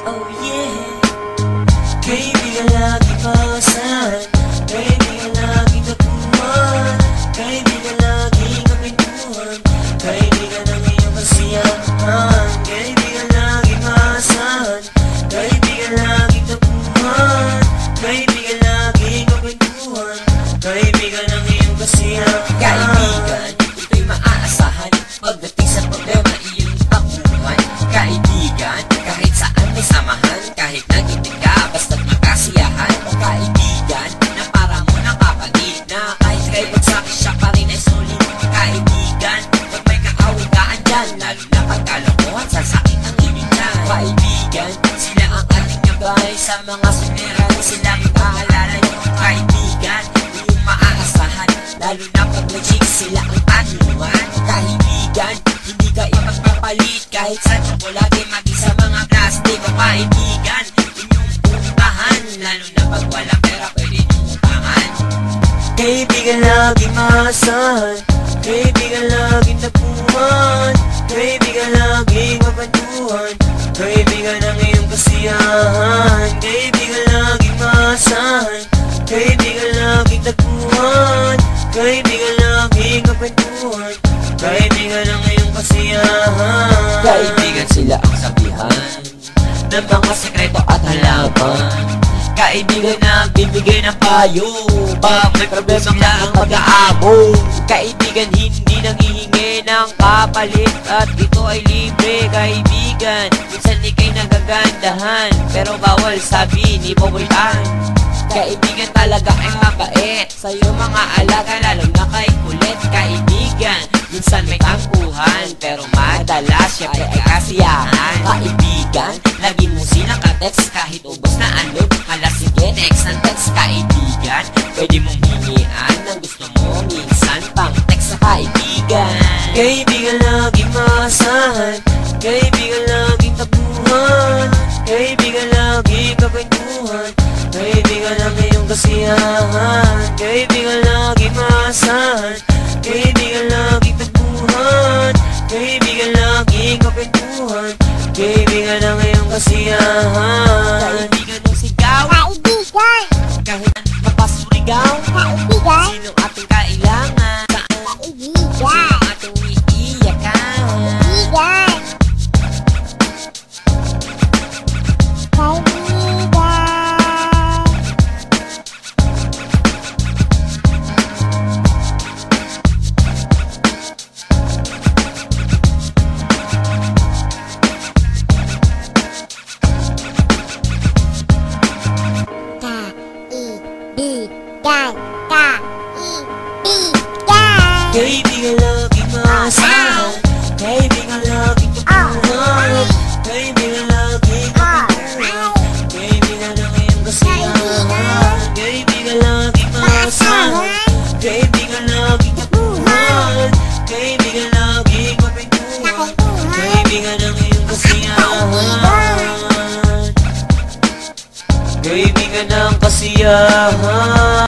Oh yeah. Kaibigan lagi pasan, kaibigan lagi tapuan, kaibigan lagi kapintuan, kaibigan ang iyong kasiyahan. Kaibigan lagi pasan, kaibigan lagi tapuan, kaibigan lagi kapintuan, kaibigan ang iyong kasiyahan. Kaibigan, ito'y maaasahan pagdating sa problema iyong tapuan. Kaibigan, kahit saan may samahan, kahit nagitig ka, basta't magkasiyahan. Kaibigan, na para mo nakapagid na kahit kayo magsakit siya pa rin ay solid. Kaibigan, pag may kaaway ka andyan, lalo na pagkalokohan, sasakit ang ibig na. Kaibigan, sila ang ating gabay sa mga suneran, sila ang aalala nyo. Kaibigan, iyong maaasahan, lalo na pag nag-chik sila ang tanungan. Kaibigan, hindi ka ipagpapalit kahit sa tsokolate, maging sa mga plastic. O kaibigan, inyong puntahan, lalo na pag wala pera pwede niyong utangan. Kaibigan laging maasahan, kaibigan laging tapuan, kaibigan laging mapantuhan, kaibigan ang iyong kasiyahan. Kaibigan laging maasahan, kaibigan laging tapuan, kaibigan laging mapantuhan, kaibigan ang iyong kasiyahan. Kaibigan sila ang sabihan ng mga sekreto at halaman. Kaibigan na bibigay ng payo pag may problema sila ang mag-aabo. Kaibigan hindi nanghihingi ng kapalit at ito ay libre. Kaibigan, minsan ikay nagagandahan pero bawal sabi ni Pawitan. Kaibigan talaga ay mabait sa'yo mga alaga, lalo na kay kulit. Kaibigan, minsan may tampuhan pero madalas syempre ay kasiyahan. Kaibigan, lagi mo silang ka-text kahit ubos na unload. Hala sige, text ng text. Kaibigan, pwede mong hingian ng gusto mo, minsan pang text sa kaibigan. Kaibigan laging maasahan, kaibigan laging tapuhan, kaibigan laging kakwentuhan, kaibigan ang iyong kasiyahan. Kaibigan laging maasahan, kaibigan laging tapuhan, kaibigan laging kakwentuhan, kaibigan ang iyong kasiyahan. Kaibigan ng sigaw, Kaibigan! kahit mapasurigaw, Kaibigan! sinong ating kailangan, Kaibigan! sinong ating iiyakan. Kaibigan! Kaibigan laging maasahan, kaibigan laging tapuhan, kaibigan laging kakwentuhan, kaibigan ang iyong kasiyahan. Kaibigan laging maasahan, kaibigan laging tapuhan, kaibigan laging kakwentuhan, kaibigan ang iyong kasiyahan. Kaibigan ang kasiyahan.